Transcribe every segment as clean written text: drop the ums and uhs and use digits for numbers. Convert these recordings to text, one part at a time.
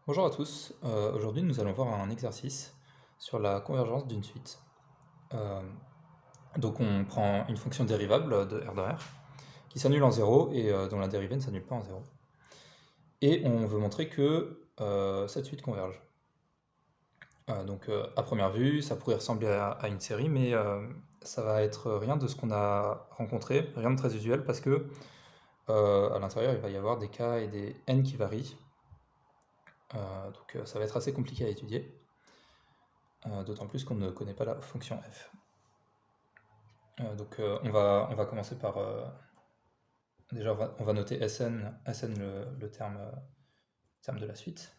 Bonjour à tous, aujourd'hui nous allons voir un exercice sur la convergence d'une suite. Euh, donc on prend une fonction dérivable de R de R qui s'annule en 0 et dont la dérivée ne s'annule pas en 0. Et on veut montrer que cette suite converge. Donc à première vue ça pourrait ressembler à une série, mais ça va être rien de ce qu'on a rencontré, rien de très usuel parce que à l'intérieur il va y avoir des k et des n qui varient. Donc ça va être assez compliqué à étudier. D'autant plus qu'on ne connaît pas la fonction f. Donc on va commencer par... déjà on va noter Sn le terme de la suite.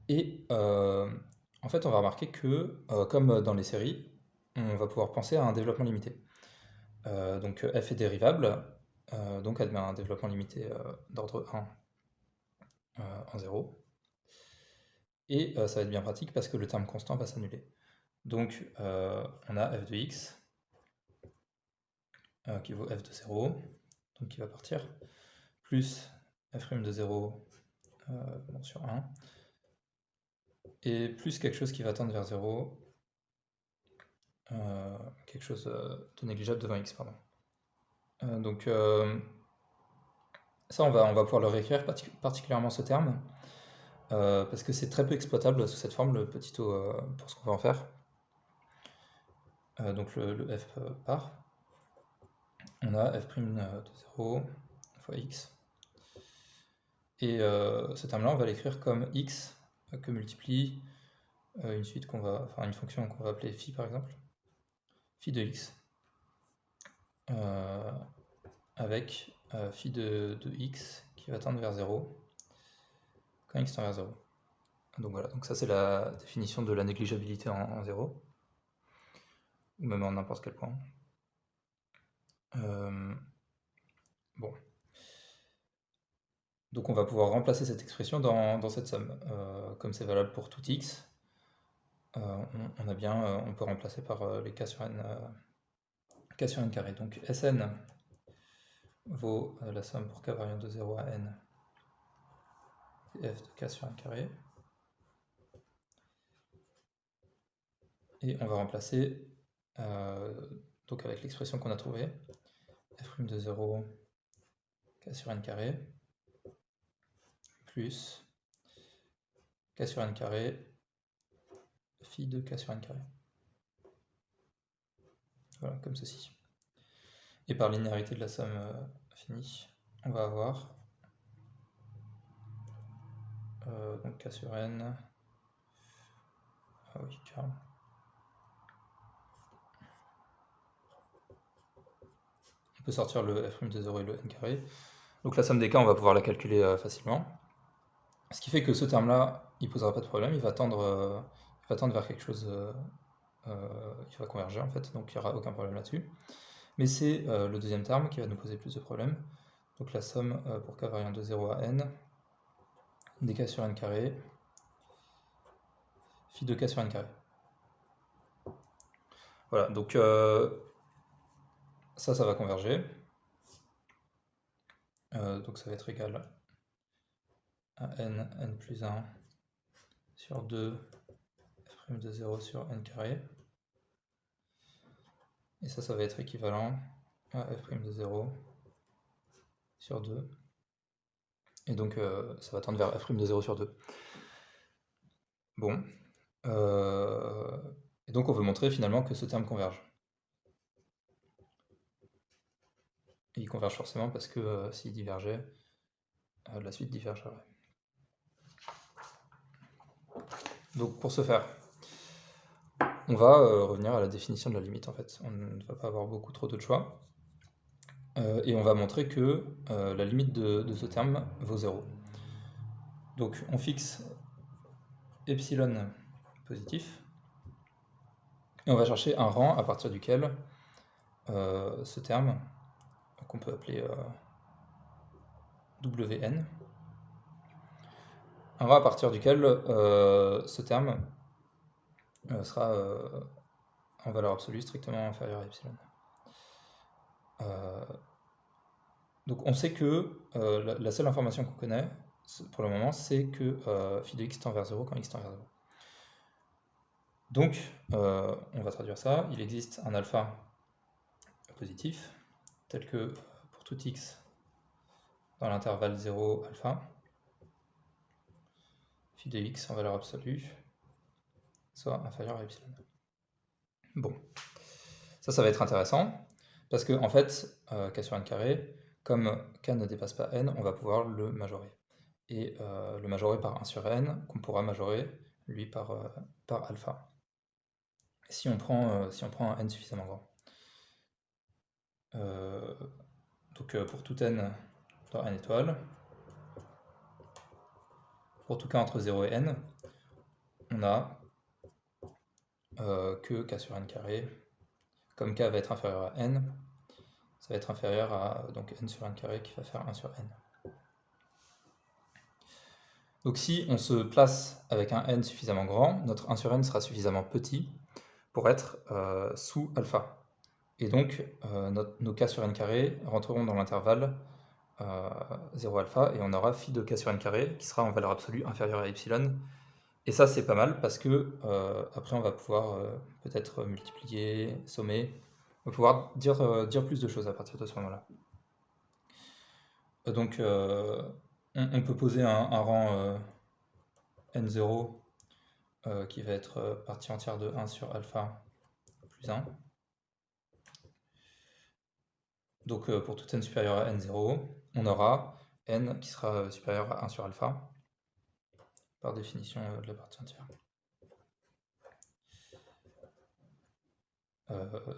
Et en fait on va remarquer que, comme dans les séries, on va pouvoir penser à un développement limité. Donc f est dérivable, donc admet un développement limité d'ordre 1 en 0. Et ça va être bien pratique parce que le terme constant va s'annuler. Donc on a f de x qui vaut f de 0, donc qui va partir, plus f' de 0 sur 1, et plus quelque chose qui va tendre vers 0, quelque chose de négligeable devant x, pardon. Donc ça, on va pouvoir le réécrire, particulièrement ce terme, parce que c'est très peu exploitable sous cette forme, le petit o, pour ce qu'on va en faire. Donc le f part. On a f' de 0 fois x. Et ce terme-là, on va l'écrire comme x que multiplie une suite une fonction qu'on va appeler phi par exemple, phi de x, avec phi de x qui va tendre vers 0 quand x tend vers 0. Donc voilà, donc ça c'est la définition de la négligeabilité en 0, ou même en n'importe quel point. Bon. Donc on va pouvoir remplacer cette expression dans cette somme. Comme c'est valable pour tout x, on peut remplacer par les k sur n carré. Donc Sn vaut la somme pour k variant de 0 à n f de k sur n carré. Et on va remplacer donc avec l'expression qu'on a trouvée, f' de 0 k sur n carré plus k sur n carré phi de k sur n carré. Voilà, comme ceci. Et par linéarité de la somme finie, on va avoir donc k sur n. Ah oui, carrément. On peut sortir le f' de 0 et le n carré. Donc la somme des k, on va pouvoir la calculer facilement. Ce qui fait que ce terme-là, il ne posera pas de problème, il va tendre vers quelque chose qui va converger en fait, donc il n'y aura aucun problème là-dessus. Mais c'est le deuxième terme qui va nous poser plus de problèmes. Donc la somme pour k variant de 0 à n, dk sur n carré, phi de k sur n carré. Voilà, donc ça va converger. Donc ça va être égal à n plus 1 sur 2 f' de 0 sur n carré. Et ça va être équivalent à f' de 0 sur 2. Et donc ça va tendre vers f' de 0 sur 2. Bon. Et donc on veut montrer finalement que ce terme converge. Et il converge forcément parce que s'il divergeait, la suite divergerait. Donc pour ce faire, on va revenir à la définition de la limite en fait. On ne va pas avoir beaucoup trop d'autres choix. Et on va montrer que la limite de ce terme vaut 0. Donc on fixe epsilon positif, et on va chercher un rang à partir duquel ce terme, qu'on peut appeler Wn, un rang à partir duquel ce terme sera en valeur absolue strictement inférieure à epsilon. Donc on sait que la seule information qu'on connaît pour le moment, c'est que phi de x tend vers 0 quand x tend vers 0. Donc on va traduire ça. Il existe un alpha positif, tel que pour tout x dans l'intervalle 0 alpha, phi de x en valeur absolue soit inférieur à epsilon. Bon, ça va être intéressant, parce que en fait, k sur n carré, comme k ne dépasse pas n, on va pouvoir le majorer. Et le majorer par 1 sur n, qu'on pourra majorer, lui, par alpha. Si on prend un n suffisamment grand. Donc pour tout n dans n étoiles, pour tout k entre 0 et n, on a que k sur n carré, comme k va être inférieur à n, ça va être inférieur à donc n sur n carré qui va faire 1 sur n. Donc si on se place avec un n suffisamment grand, notre 1 sur n sera suffisamment petit pour être sous alpha. Et donc nos k sur n carré rentreront dans l'intervalle 0 alpha, et on aura phi de k sur n carré qui sera en valeur absolue inférieure à epsilon. Et ça c'est pas mal parce que après on va pouvoir peut-être multiplier, sommer, on va pouvoir dire plus de choses à partir de ce moment-là. Donc on peut poser un rang n0 qui va être partie entière de 1 sur alpha plus 1. Donc pour tout n supérieur à n0, on aura n qui sera supérieur à 1 sur alpha, par définition de la partie entière.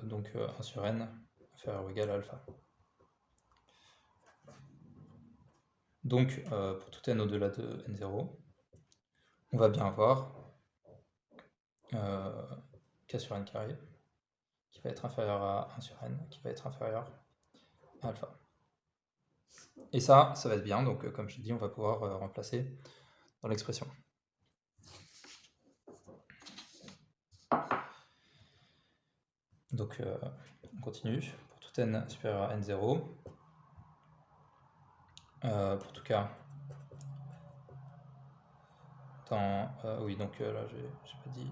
Donc 1 sur n inférieur ou égal à alpha. Donc pour tout n au-delà de n0, on va bien avoir k sur n carré qui va être inférieur à 1 sur n, qui va être inférieur à alpha. Et ça va être bien, donc comme je l'ai dit, on va pouvoir remplacer dans l'expression. Donc on continue. Pour tout n supérieur à n0, pour tout k dans... oui, donc là j'ai pas dit...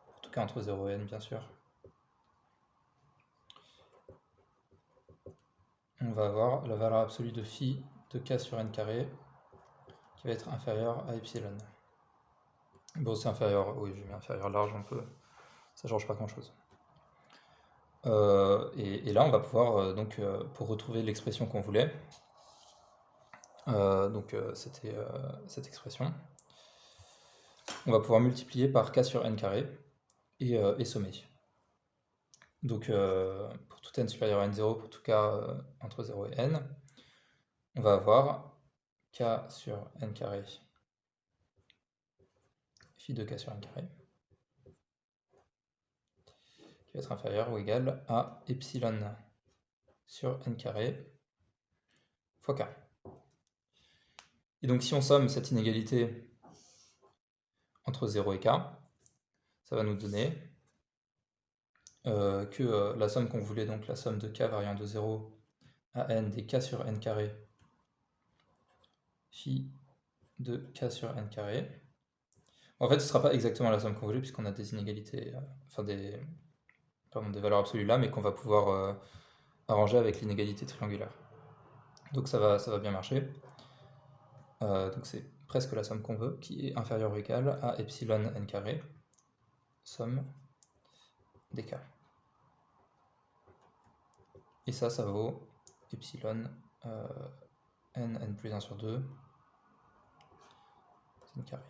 Pour tout k entre 0 et n, bien sûr. On va avoir la valeur absolue de phi de k sur n carré qui va être inférieure à epsilon. Bon, c'est inférieur, oui, j'ai mis inférieur large, on peut... Ça change pas grand-chose. Et là, on va pouvoir, donc, pour retrouver l'expression qu'on voulait, c'était cette expression, on va pouvoir multiplier par k sur n carré et sommer. Donc, pour tout n supérieur à n0, pour tout k entre 0 et n, on va avoir k sur n carré phi de k sur n carré qui va être inférieur ou égal à epsilon sur n carré fois k. Et donc si on somme cette inégalité entre 0 et k, ça va nous donner que la somme qu'on voulait, donc la somme de k variant de 0 à n des k sur n carré phi de k sur n carré. En fait, ce ne sera pas exactement la somme qu'on voulait puisqu'on a des inégalités, enfin des valeurs absolues là, mais qu'on va pouvoir arranger avec l'inégalité triangulaire. Donc ça va bien marcher. Donc c'est presque la somme qu'on veut, qui est inférieure ou égale à epsilon n carré, somme des k. Et ça vaut epsilon n plus 1 sur 2 n carré.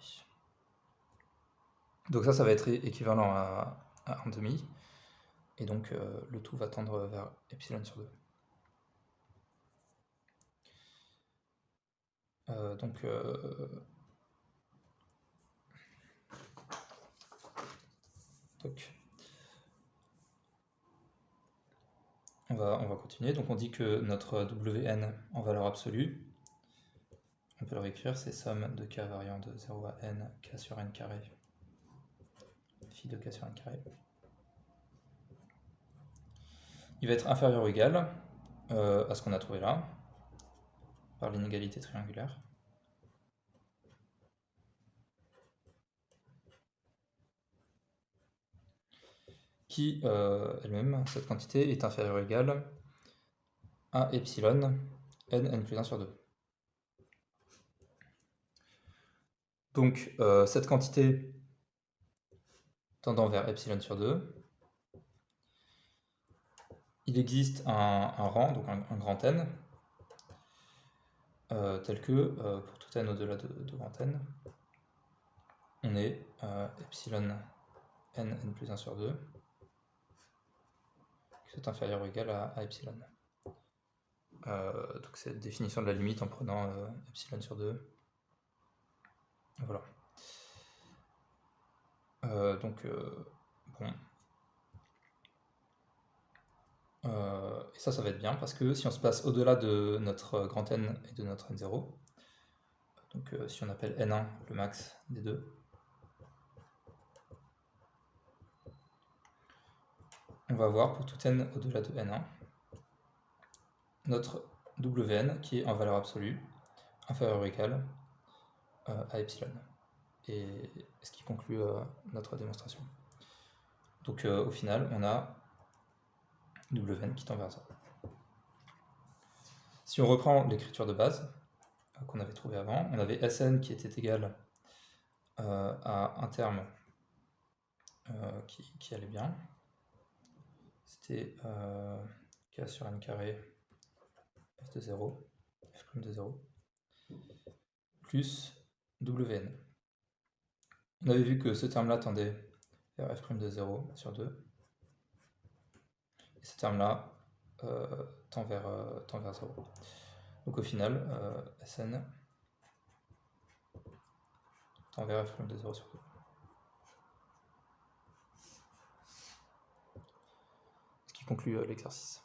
Donc ça va être équivalent à 1,5, et donc le tout va tendre vers epsilon sur 2. Donc on va continuer. Donc on dit que notre Wn en valeur absolue, on peut le réécrire, c'est somme de k variant de 0 à n, k sur n carré, phi de k sur n carré. il va être inférieur ou égal à ce qu'on a trouvé là, par l'inégalité triangulaire. Qui, elle-même, cette quantité, est inférieure ou égale à epsilon n plus 1 sur 2. Donc, cette quantité tendant vers epsilon sur 2, il existe un rang, donc un grand N, tel que, pour tout n au-delà de grand N, on est epsilon n plus 1 sur 2, qui est inférieur ou égal à epsilon. Donc c'est la définition de la limite en prenant epsilon sur 2. Voilà. Donc, bon. Et ça va être bien parce que si on se place au-delà de notre grand N et de notre N0, donc si on appelle N1 le max des deux, on va avoir pour tout N au-delà de N1 notre Wn qui est en valeur absolue inférieur ou égal à epsilon. Et ce qui conclut notre démonstration. Donc au final, on a Wn qui tend vers 0. Si on reprend l'écriture de base qu'on avait trouvée avant, on avait Sn qui était égal à un terme qui allait bien. C'était k sur n carré f de 0, f' de 0, plus Wn. On avait vu que ce terme-là tendait vers f' de 0 sur 2. Et ce terme-là tend vers 0. Donc au final, Sn tend vers f' de 0 sur 2. Ce qui conclut l'exercice.